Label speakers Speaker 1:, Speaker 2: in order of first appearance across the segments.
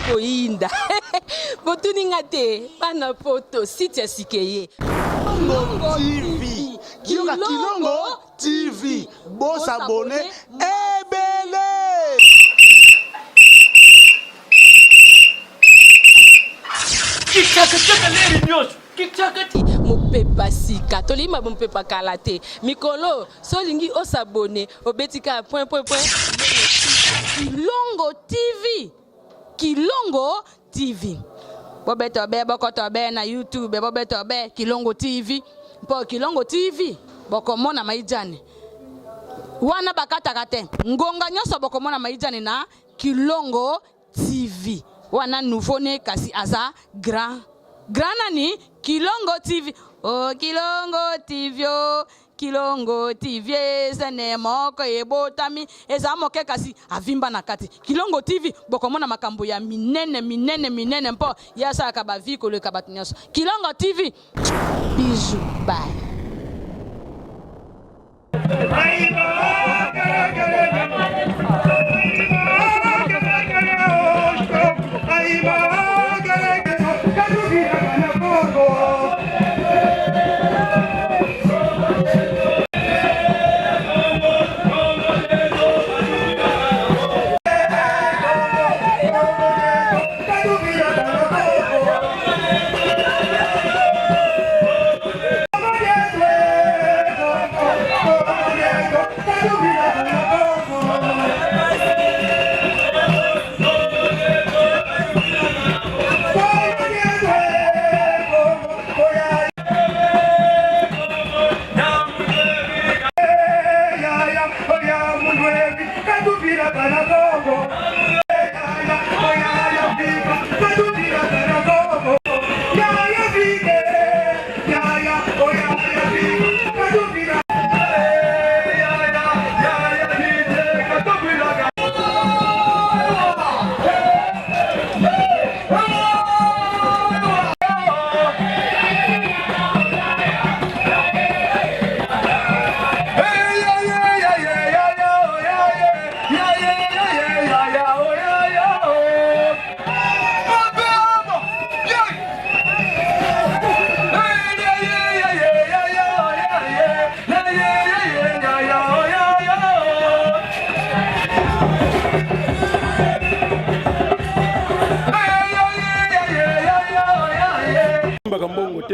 Speaker 1: koinda. Botuninga te, pana poto, site sikeye.
Speaker 2: Kilongo TV. Kilongo TV. Bon s'abonner. Ebele.
Speaker 1: Mopepa sika tolima mopepa kalate mikolo solingi osabone obetika point Kilongo TV bobeto be bokoto be na YouTube bobeto be Kilongo TV po Kilongo TV bokomona maijani wana bakataka te ngonga nyoso bokomona maijani na Kilongo TV wana nouveau ne kasi aza grand nani Kilongo TV. Oh Kilongo TV, oh Kilongo TV, zene moko ebotami eza moke kasi avimba na kati. Kilongo TV bokomona makambo ya minene mpo yasa akaba viko le kabatinyaso. Kilongo TV. Bisous, bye.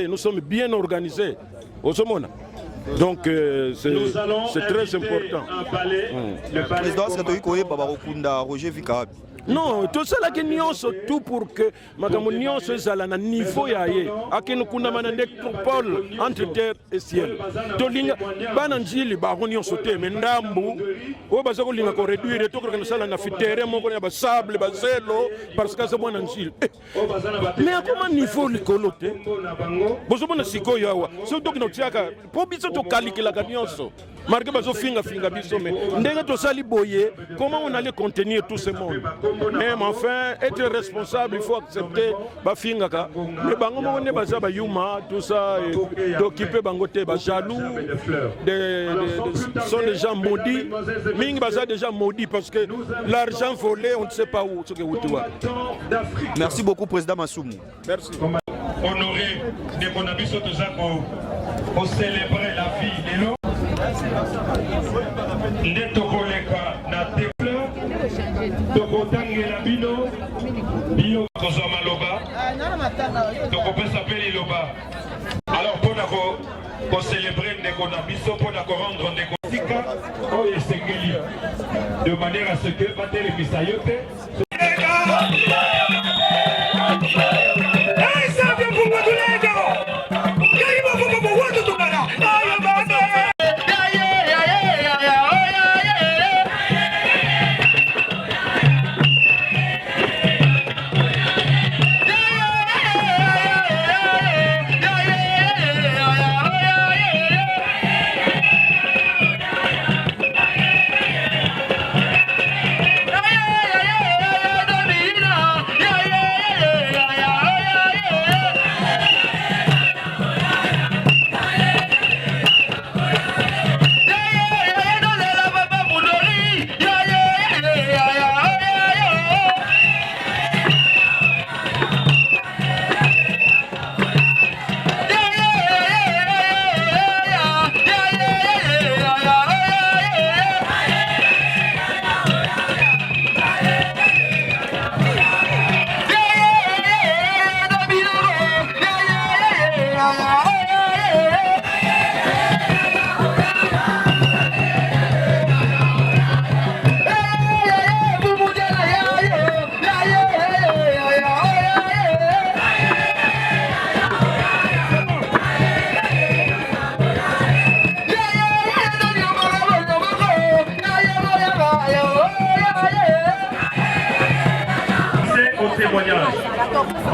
Speaker 3: Nous sommes bien organisés. Donc c'est très important.
Speaker 4: Le président serait Roger Vikabi.
Speaker 3: Non, tout ça là que nyonso tout pour que makambo nyonso ezala na niveau ya ye akeno kuna manande pôle entre terre et ciel. Tolinga bana njili ba nyonso te mendambu o baza ko linga ko réduire to ko na sala na fitere moko ya ba sable ba zelo parce que c'est bon njili. Mais à comment niveau likolo te? Bozo bona siko yawa. So donc no tiaka po biso to kalikila ka nyonso. Marque bazo finga biso mais ndenge to sali boye comment on allait contenir tout ce monde? Même enfin, être responsable, il faut accepter Bafingaka. Mais bango mone baza ba yuma, tout ça, d'occuper bangote ba jaloux, sont des gens maudits. Ming baza déjà maudits parce que l'argent volé, on ne sait pas où.
Speaker 4: Merci beaucoup, président Massoumou.
Speaker 3: Merci.
Speaker 5: Honoré des Bonabiso Tozako pour célébrer la vie de l'eau. Netokoleka na tefleur. Tokotangela bino bio kozwa maloba tokopesa pe liloba alors mpona kocélébrer ndeko na biso mpona korendre ndeko tika oyo esengeli de manière à ce que batelemisa yo te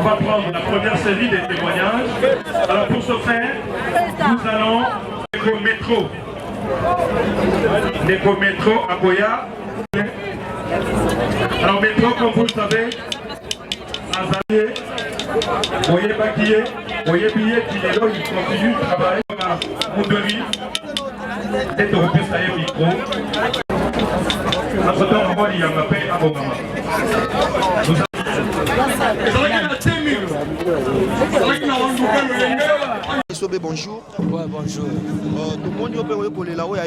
Speaker 5: va prendre la première série des témoignages. Alors pour ce faire, nous allons Neko Métro à Goya. Alors Métro, comme vous le savez, Azalier, Oye Bakiyé, Oye Billet qui est là, il continue de travailler à Moudori. Peut-être qu'on peut saluer le micro. Entre-temps, on va y appeler à Bogama.
Speaker 4: Sobe, bonjour.
Speaker 6: Ouais, bonjour.
Speaker 4: Tout le monde est pour les là où il y a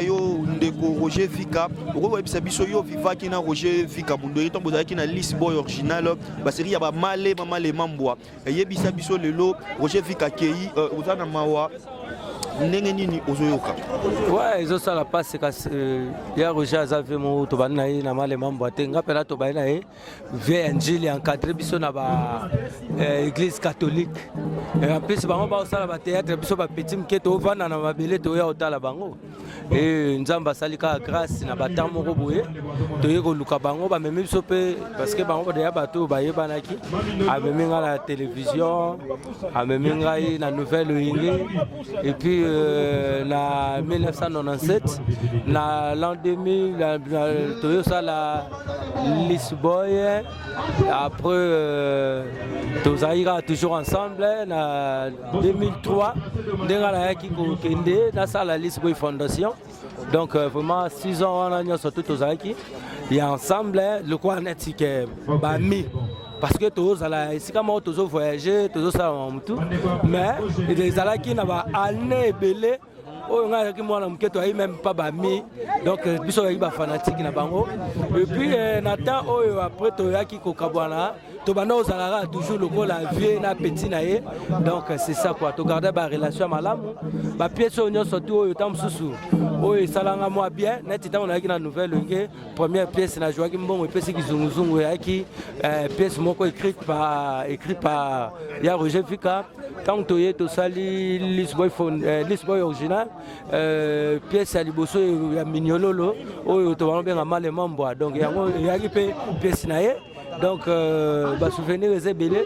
Speaker 4: Roger Vika. Pourquoi vous avez dit Viva qui n'a Roger Vika? Vous avez dit qu'il y a une liste boy originale. Parce qu'il y a malé, malé, mambois. Et il y a bisa biso lelo Roger Vika qui vous avez mawa.
Speaker 6: Ouais, ils ont ça la passe, c'est que il y a Roger Azavé mon tobanaï na mal mambo tenga pela tobanaï VNG encadré biso na ba église catholique. Et en plus bango ba ça la théâtre biso ba petit mketo vana na mabele to ya otala bango. Et nzamba salika grâce na batamo ko boye to yeko luka bango ba meme biso pe parce que bango de ya bato ba yebanaki a meme la télévision, a meme na nouvelle ingé et puis la 1997, l'an 2000, la Lisboy, après Tozaïra toujours ensemble, en 2003, la Lisboy Fondation. Donc vraiment 6 ans on a surtout Tozaïki et ensemble le quoi net que Bami. Parce que tous ici comme tous voyager tous ça tout mais les alaki n'a pas année belé on a qui moi na même pas bami donc biso ba fanatique na bango et puis Nathan après to yaki ko kabwana to bana ozalaka toujours le la vie na petit na ye donc c'est ça quoi to garder ba relation malamu ba pièce on surtout au temps sous oyo salanga moi bien net on a na nouvelle ngé première pièce na joaki mbongo pièce qui zunguzungu yaki pièce moko écrite par ya Roger Vika tant toye to sali Lisboy original pièce ya liboso ya mignololo oyo to bana bien mal mambo donc yango yaki pe pièce na ye donc ba souvenir ezebele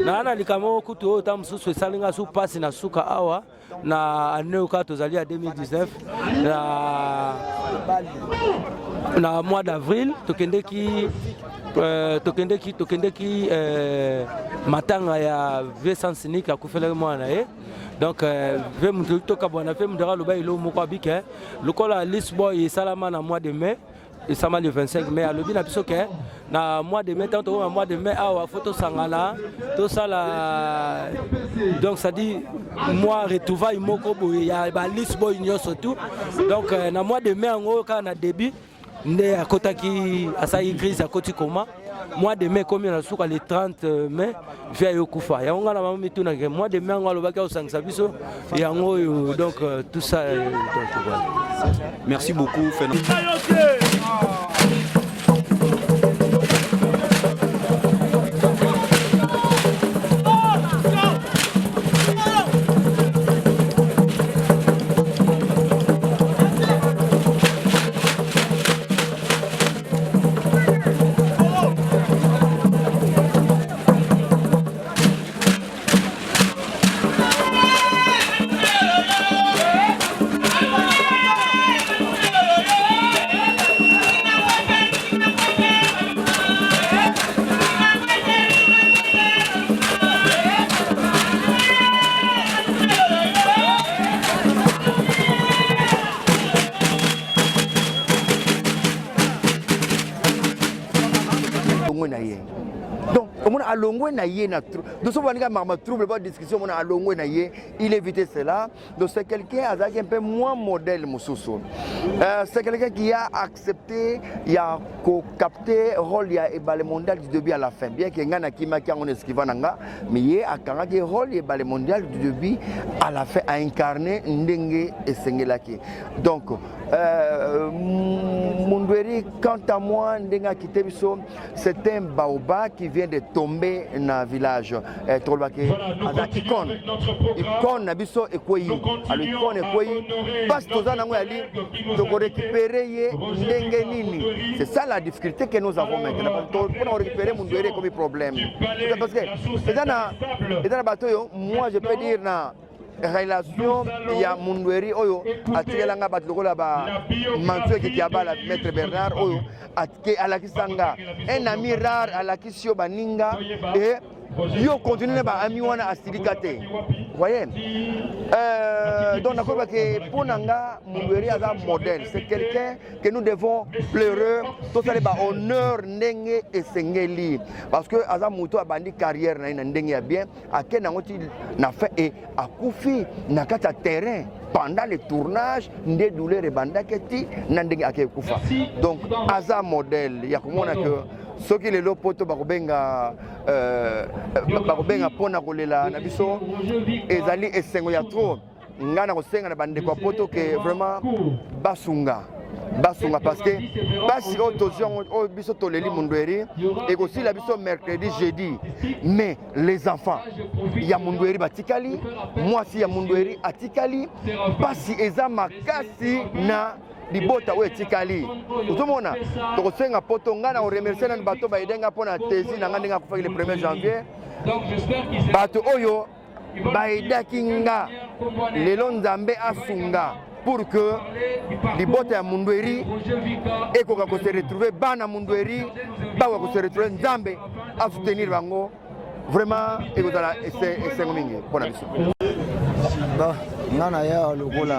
Speaker 6: na likamo kutu tam susu salinga su passe na suka awa na année ka tozali à 2019 na mois d'avril tokendeki matanga ya Vincent Nika kufela mwana donc ve mutu to kabona fe mudara loba ilo moko abike lokola Lisboy salama na mois de mai et ça le 25 mai à l'objet na biso ke na mois de mai tant au mois de mai awa photo sangala tout ça là donc ça dit moi retrouvaille moko boye ya ba Lisboy nyonso tout donc na mois de mai ngo ka na début né à kotaki asa église à koti koma mois de mai comme na suka le 30 mai via yokufa ya nga na mami tuna ke mois de mai ngo lobaka osangisa biso ya ngo donc tout ça donc voilà.
Speaker 4: Merci beaucoup Fernand.
Speaker 7: Il évitait cela. Donc c'est quelqu'un avec un peu moins modèle Moussoussou. C'est quelqu'un qui a accepté, il a capté le rôle de mondial du début à la fin. Bien qu'il y ait un qui m'a mais il a capté le rôle de mondial du début à la fin, à incarner Ndenge et Sengelaki. Donc, mon Mundweri, quant à moi, Ndenga Kitebiso, c'est un baobab qui vient de tomber dans le village. Icône Nabiso et Kouyi. Alors, icône et Kouyi, parce que nous avons récupéré Ndengenini. C'est ça la difficulté que nous avons maintenant. Pour récupérer Mundweri comme problème. Parce que, dans le bateau, moi je peux dire, relation il y a Mundweri oyo atikelanga bato lokola ba manso qui abala maître Bernard oyo atike alakisanga un ami rare alakisio baninga et yo continue ba ami wana asilikate voyez donc nakoba que pour nanga Mundweri aza modèle, c'est quelqu'un que nous devons pleurer tout ça ba honneur ndenge esengeli parce que aza muto abandi carrière na ndenge ya bien akena ngoti na fait et akufi na kata terrain pendant le tournage des douleurs et bandaketi na ndenge akekufa donc aza modèle ya komona que ce qui est poto bakobenga pona kolela na biso ezali esengo ya trop ngana kosenga na bande kwa poto que vraiment basunga parce que basi autosion o biso toleli Mundweri et aussi la biso mercredi jeudi mais les enfants il y a Mundweri batikali moi si ya Mundweri atikali basi eza makasi na libota oyo etikali otomona tokosenga poto nga na remercier na bato baidenga mpona tesi na nga ndenge akufaki le 1er janvier bato oyo baidaki nga lelo nzambe asunga pour que libota ya Mundweri ekoka ko se retrouver bana Mundweri bawa ko se retrouver nzambe a soutenir bango vraiment ekozala esengo mingi mpona biso.
Speaker 8: Bon, ngana ya lokola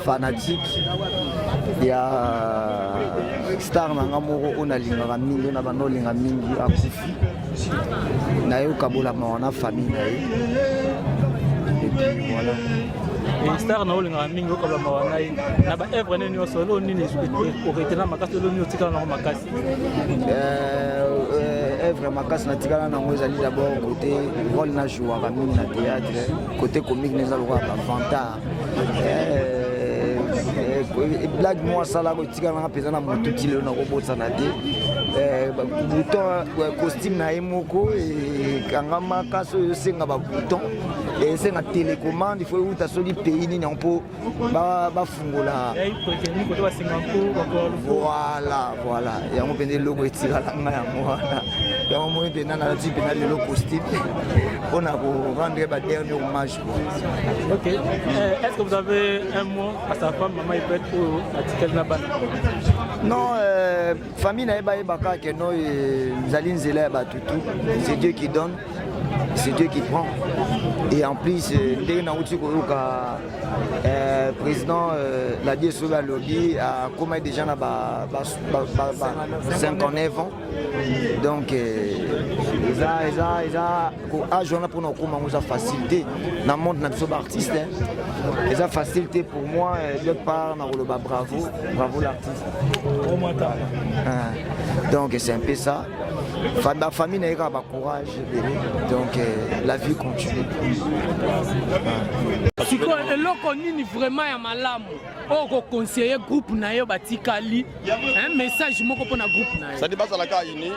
Speaker 8: fanatique ya star nanga moko onalingaka mingi na bano olinga mingi akufi nayoka bolama wana famille na ye et puis voilà.
Speaker 9: Et star na olinga mingi okalama wana ye na ba œuvre nini nyonso lo nini oretena makasi lo nini otikala na makasi œuvre makasi natikala nango ezali d'abord côté rôle na jouaka mingi na théâtre côté comique neza lokola bavantard blague moi asala kotikala nanga mpenza na motu ti lelo nakobosana te bouton costume na ye moko ekangama kasi oyo esenga babouton esenga télécommande il faut euta soli pays nini yango mpo bafungola voilà yango mpenza eloko etikalanga yango wana yango moi mpenza nalati mpenza lelo costume mpona korendre badernier hommage. Ok. Est-ce que vous avez un mot à sa femme, maman Ibet, ou à Tikel Naban?
Speaker 8: Non, famille Naïba que nous, Zaline Zela Batutu, c'est Dieu qui donne, c'est Dieu qui prend. Et en plus, dès que président l'a dit sur la lobby, a commis déjà 59 ans. Donc, ils ont pour nous facilité dans le monde de artiste. Ils ont facilité pour moi, d'autre part, bravo l'artiste. Donc, c'est un peu ça. La famille n'a pas courage, donc la vie continue.
Speaker 10: Si eloko nini vraiment ya malamu oko conseiller groupe na yo batikali un message moko pona groupe na yo
Speaker 11: ça dépasse la cas ini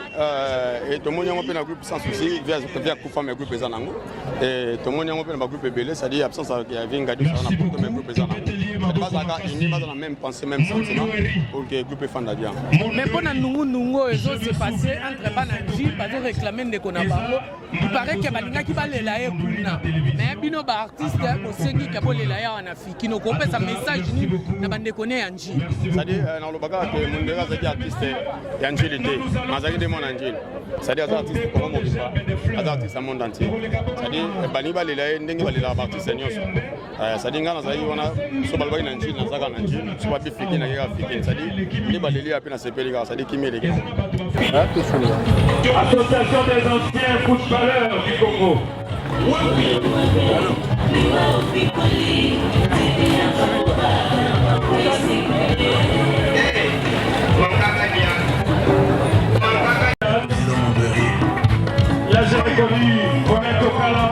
Speaker 11: et tout monde yango pe na groupe sans souci via kufa me groupe ezanango et tout monde yango pe na groupe belé ça dit absence ya vinga du sana pour que me groupe ezanango ça dépasse la cas ini pas dans la même pensée même sentiment pour que groupe fanda dia
Speaker 10: mais pona nungu ezo se passer entre bananji pas de réclamer ndeko na bango il paraît que balinga ki balela ye kuna mais bino ba artiste osengi ka bolela ya wana fiki no ko pesa message ni na bande kone ya nji
Speaker 11: ça dit na lobaka que mundera za artiste ya nji lité mazaki de mon anjil ça dit artiste pour mon bifa artiste à monde entier ça dit bani balela ye ndenge balela ba artiste nyoso ça dit ngana za yona so balba na nji na zaka na nji so ba bifiki na ya fiki ça dit ni baleli apena sepeli ça dit kimele
Speaker 5: Association des anciens footballeurs du Congo. Là j'ai reconnu Honnête Okala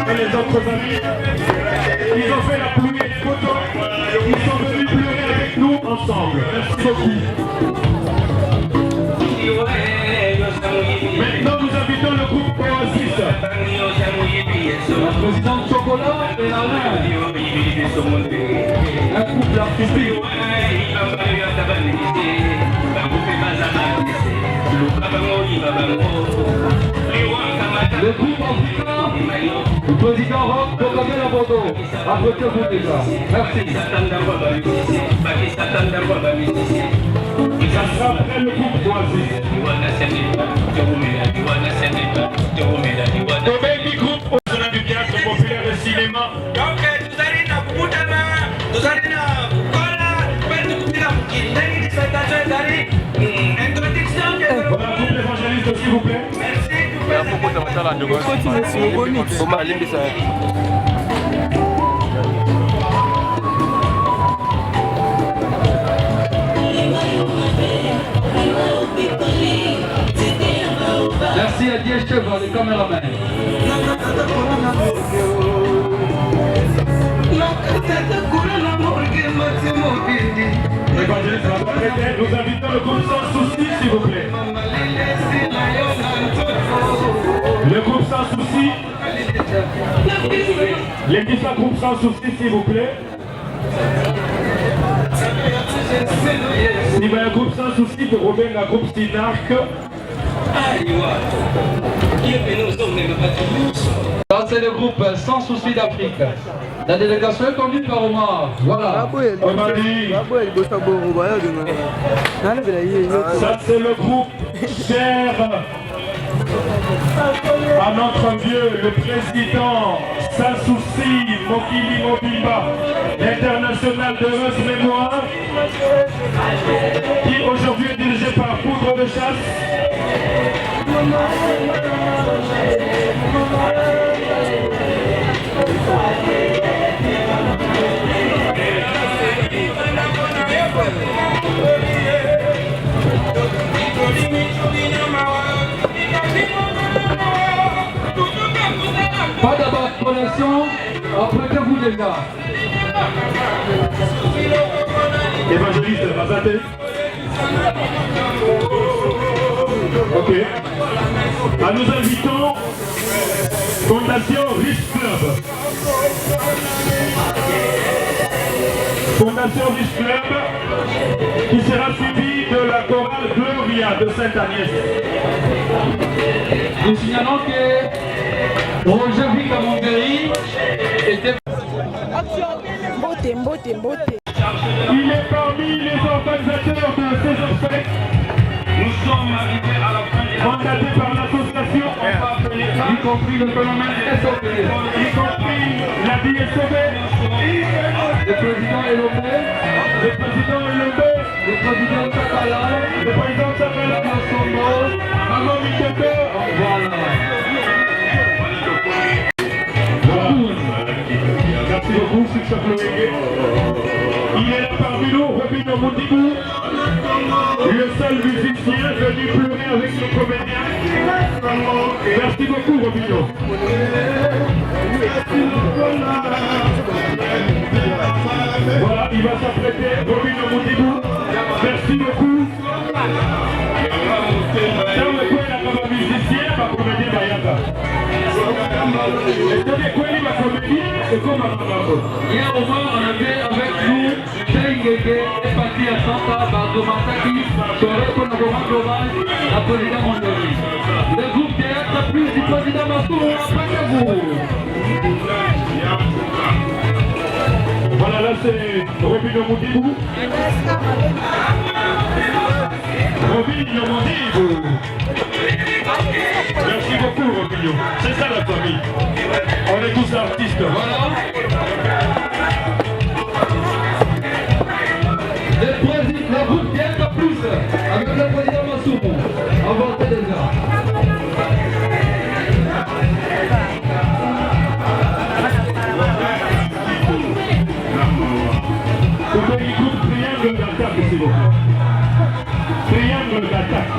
Speaker 5: et les autres amis. Ils ont fait la pluie et les photos. pleurer avec nous ensemble. Merci beaucoup. Maintenant, nous invitons le groupe Oasis. La présidente Chocolat et la reine. Un couple artistique. Le groupe Africa, le président Rock, Bocabel à Bordeaux. Approchez-vous déjà. Merci. Ça sera après le groupe Oasis. Tobengi groupe au sein du théâtre populaire de cinéma. Donc, voilà, groupe évangéliste, s'il vous plaît. Merci. Merci à Dieu Chevron, les caméramans. Nous invitons le groupe Sans Souci, s'il vous plaît. Le groupe Sans Souci. L'équipe groupe Sans Souci, s'il vous plaît. Il va y a un groupe Sans Souci pour revenir à un groupe Sinark. Ça c'est le groupe Sans Souci d'Afrique. La délégation est conduite par Omar. Voilà. Omar dit. Ça c'est le groupe cher à notre vieux, le président Sans Souci Mokili Mobimba, l'international de heureuse mémoire, qui aujourd'hui est dirigé par Poudre de Chasse. Pas d'abord connexion, apprêtez-vous déjà. Évangéliste Mazate. Ok. Nous invitons Fondation Rich Club. Fondation Rich Club qui sera suivie de la chorale Gloria de Sainte-Agnès. Nous signalons que Roger Vicamongeri était... Il est parmi les organisateurs de ces obsèques. Nous sommes arrivés à la fin des mandatés par l'association, y compris le phénomène SOP, y compris la vie est sauvée, le président Elomé, le président Takala, le président Takala, Maman Mikete, voilà. Merci beaucoup, Succès Fleury. Il est là parmi nous, Robino Moudibou, le seul musicien venu pleurer avec nos comédiens. Merci beaucoup, Robino. Voilà, il va s'apprêter, Robino Moudibou. Merci beaucoup. Dans le coin, la musicien, ma comédien Bayaka. C'est-à-dire quoi, il va comédien, c'est comme un rapport. Hier au moins, on avait avec nous Tengeke et Pati Asanta, Bardomataki, Torre Konagoma Global, la présidente Mondori. Le groupe théâtre plus du président Massouro, après vous. Voilà, là c'est Robino Moudibou. Robino Moudibou. Merci beaucoup, Robino. C'est ça la famille. On est tous artistes. Voilà. Le groupe Théâtre Plus avec le président Massouro. Avancez déjà. Vous avez groupe Triangle d'attaque, s'il vous plaît. Triangle d'attaque.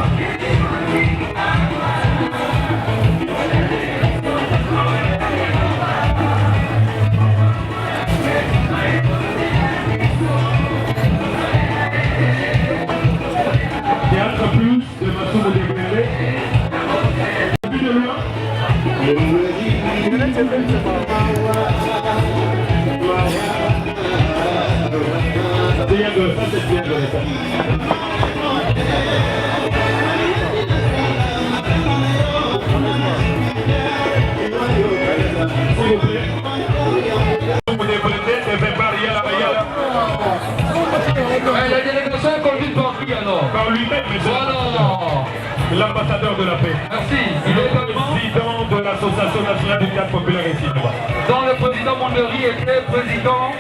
Speaker 12: La délégation est conduite par qui alors?
Speaker 5: Par lui-même, l'ambassadeur de la paix.
Speaker 12: Merci. Il est également
Speaker 5: président de l'Association nationale du théâtre populaire et cinéma.
Speaker 12: Dans le président Monderi était président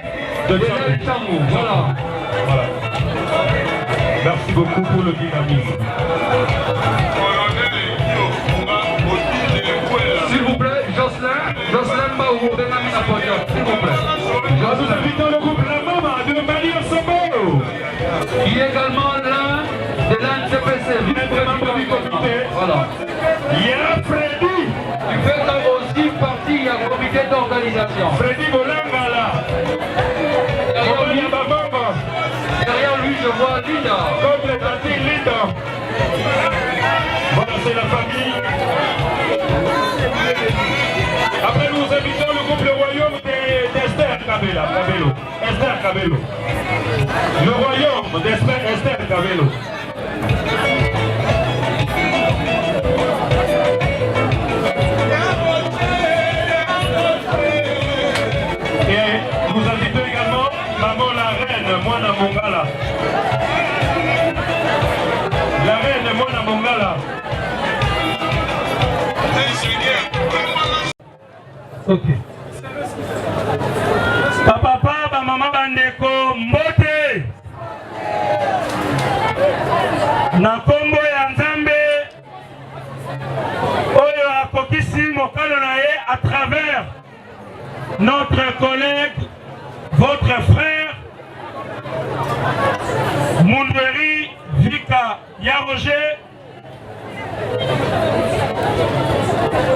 Speaker 12: de Tchangou. Voilà.
Speaker 5: Merci beaucoup pour le dynamisme.
Speaker 12: S'il vous plaît, Jocelyn Baou, Benami Napoléon, s'il vous plaît.
Speaker 5: Nous invitons le groupe La Mama de Mali Osobo,
Speaker 12: qui est également l'un de l'NCPC, vice-président du comité. Voilà.
Speaker 5: Il y a Freddy.
Speaker 12: Il fait aussi partie du comité d'organisation.
Speaker 5: Freddy Bolangala.
Speaker 12: Derrière lui, je vois Linda.
Speaker 5: Comme les tantis Linda. Voilà, c'est la famille. Après, nous invitons le groupe Le Royaume d'Esther Cabello. Esther Cabello. Le Royaume d'Esther Cabello. Et nous invitons également Maman la Reine, Moana Mongala. La Reine, Moana Mongala.
Speaker 12: Ok.
Speaker 5: Papa, maman, bandeko, mbote. Na kombo ya Nzambe. Oyo akokisi mokalo na ye à travers notre collègue, votre frère, Monderi Vika Yaroger.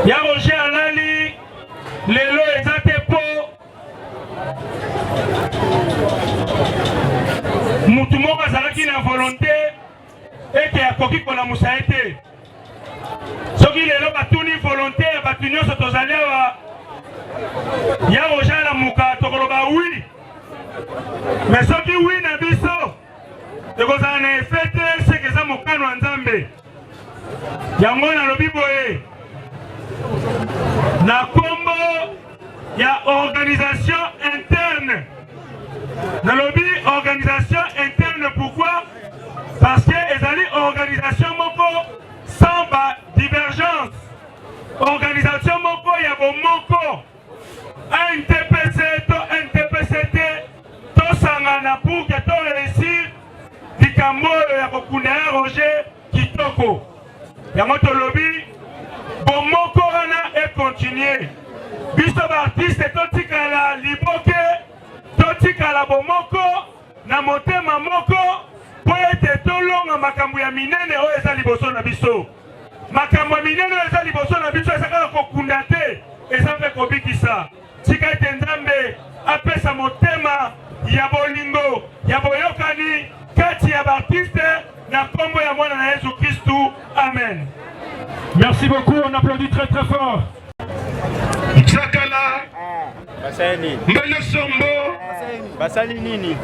Speaker 5: Yaroger alali. Lelo ezate po mutu moko azalaki na volonté ete akoki kolamusa ye te. Soki lelo batuni volonté ya bato nyonso tozali awa ya roja alamuka tokoloba wi, me soki wi na biso ekozala na efe te seke eza mokano ya Nzambe. Yango nalobi boye na kombo ya organisation interne. Nalobi organisation interne, pourquoi? Parce que ezali organisation moko sans ba divergence. Organisation moko ya bomoko. NTPC to NTPCT to sangana pour que to réussir likambo ya kokunda ya Roger kitoko. Yango tolobi bomoko wana et continuer. Biso ba artiste totikala liboke, totikala bomoko na motema moko po ete tolonga makambo ya minene oyo eza liboso na biso. Makambo ya minene oyo eza liboso na biso eza kaka kokunda te, eza mpe kobikisa. Tika ete Nzambe apesa motema ya bolingo ya boyokani kati ya ba artiste na kombo ya mwana na Yesu Kristu. Amen. Merci beaucoup, on applaudit très très fort. Zakala Mbele Sombo
Speaker 13: Basali nini?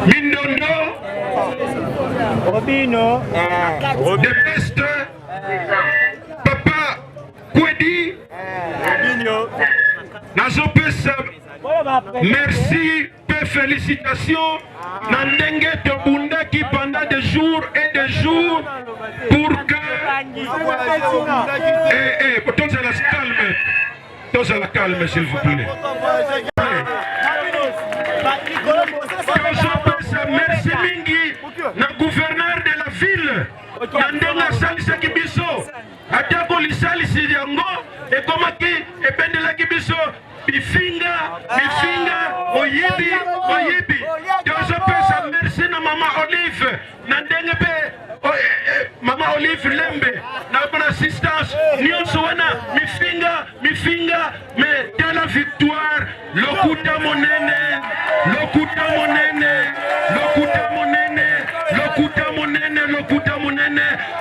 Speaker 5: Mindondo
Speaker 13: Robino
Speaker 5: The Best Papa Kwedi
Speaker 13: Robinho
Speaker 5: Nazopesa merci et félicitations Nandenge Tobundaki pendant des jours et des jours pour que tous à la calme s'il vous plaît. Merci mingi na gouverneur de la ville Nandonga salisa kibiso atako lisalisi yango ekomaki ependela kibiso bifinga oyibi tozopesa merci na mama Olive na ndenge pe mama Olive Lembe na bonne assistance nyonso wana mifinga mais de la victoire lokuta monene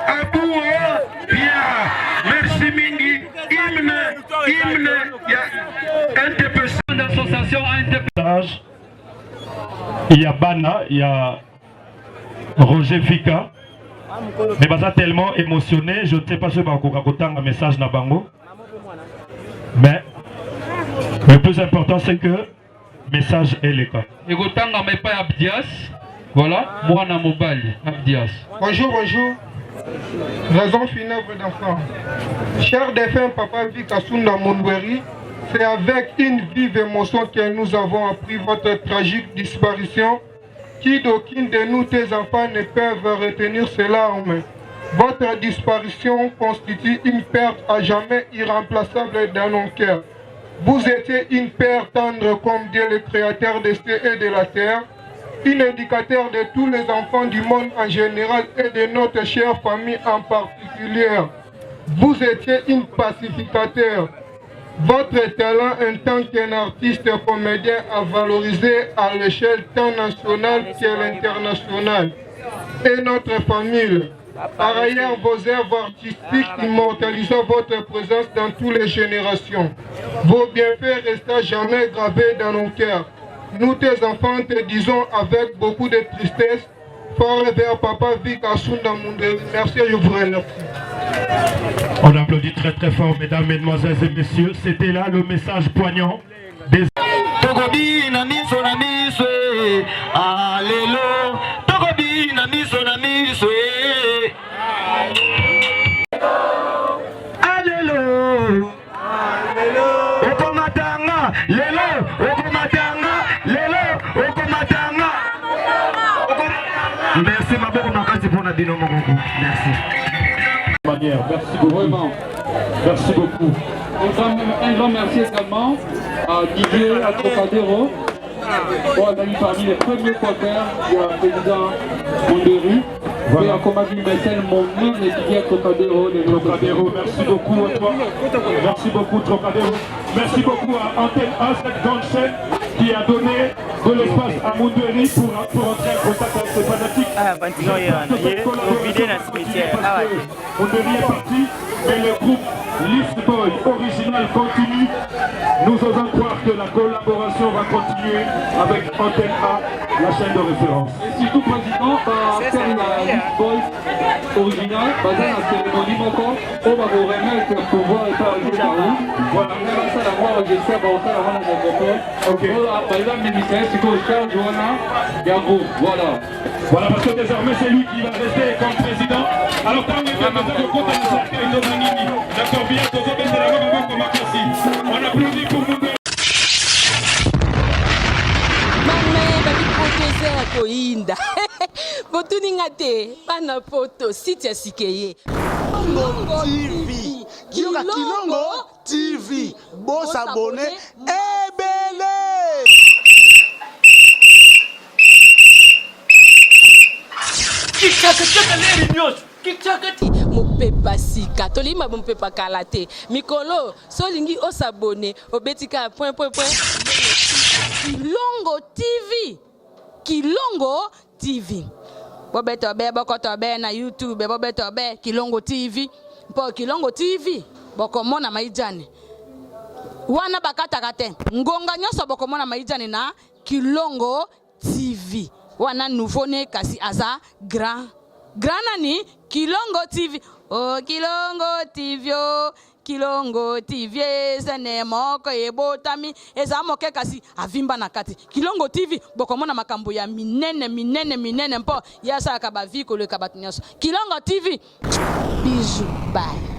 Speaker 5: abuo bien merci mingi il y a Bana, il y a Roger Fika. Mais baza tellement émotionné, je ne sais pas si je vais un message na bango. Mais le plus important c'est que le message est le cas.
Speaker 12: Et Gotanga mais pas Abdias. Voilà, moi na mobile Abdias.
Speaker 14: Bonjour, bonjour. Raison funèbre d'enfant. Cher défunt Papa Vikasunda Mondweri, c'est avec une vive émotion que nous avons appris votre tragique disparition, qui d'aucun de nous, tes enfants, ne peuvent retenir ces larmes. Votre disparition constitue une perte à jamais irremplaçable dans nos cœurs. Vous étiez une père tendre comme Dieu le créateur des cieux et de la terre, un indicateur de tous les enfants du monde en général et de notre chère famille en particulier. Vous étiez un pacificateur. Votre talent en tant qu'un artiste comédien a valorisé à l'échelle tant nationale que l'internationale. Et notre famille. Par ailleurs, vos œuvres artistiques immortalisent votre présence dans toutes les générations. Vos bienfaits restent à jamais gravés dans nos cœurs. Nous, tes enfants, te disons avec beaucoup de tristesse, forever Papa Vikasunda Mondweri. Merci, je vous remercie.
Speaker 5: On applaudit très très fort, mesdames, mesdemoiselles et messieurs. C'était là le message poignant des...
Speaker 14: Merci ma bonne makasi pour la bino Mokoko. Merci.
Speaker 12: Merci beaucoup. Vraiment. Merci beaucoup. Un grand merci également à Didier Trocadéro. On a eu parmi les premiers quaternaires du président Mondweri. Et à Komagi Messel, mon nom est Didier Trocadéro.
Speaker 5: Merci beaucoup à toi. Merci beaucoup Trocadéro. Merci beaucoup à Antenne A, cette grande chaîne qui a donné de l'espace à Mondweri pour entrer en contact avec ses fanatiques. Mondweri est parti, mais le groupe List Boy original continue. Nous osons croire que la collaboration va continuer avec Antenne A, la chaîne de référence.
Speaker 12: Et surtout, président, faire la List Boy original, basé dans la cérémonie encore, on va vous remettre le pouvoir et faire le jeu. Voilà, on va faire la voix, je sais, on va faire la voix dans le microphone. Ok. Par exemple, le ministère, c'est qu'on cherche, voilà.
Speaker 5: Voilà, parce que désormais c'est lui qui va rester comme président. Alors quand on applaudit pour nous.
Speaker 1: Koinda botuninga te bana poto site ya sikeye
Speaker 2: Kilongo TV Kilongo TV Boss abonné ebele
Speaker 1: mopepa sika tolima mopepa kala te mikolo solingi osabone obetika point Kilongo TV bobeto be bokoto be na YouTube bobeto be Kilongo TV po Kilongo TV bokomona maijane wana bakataka te ngonga nyoso bokomona maijane na Kilongo TV wana nouveau né kasi aza grand nani Kilongo TV oh Kilongo TV oh Kilongo TV zene moko ebotami eza moke kasi avimba na kati Kilongo TV bokomona makambo ya minene mpo yasa ka baviko le kabatunyaso Kilongo TV bisous bye.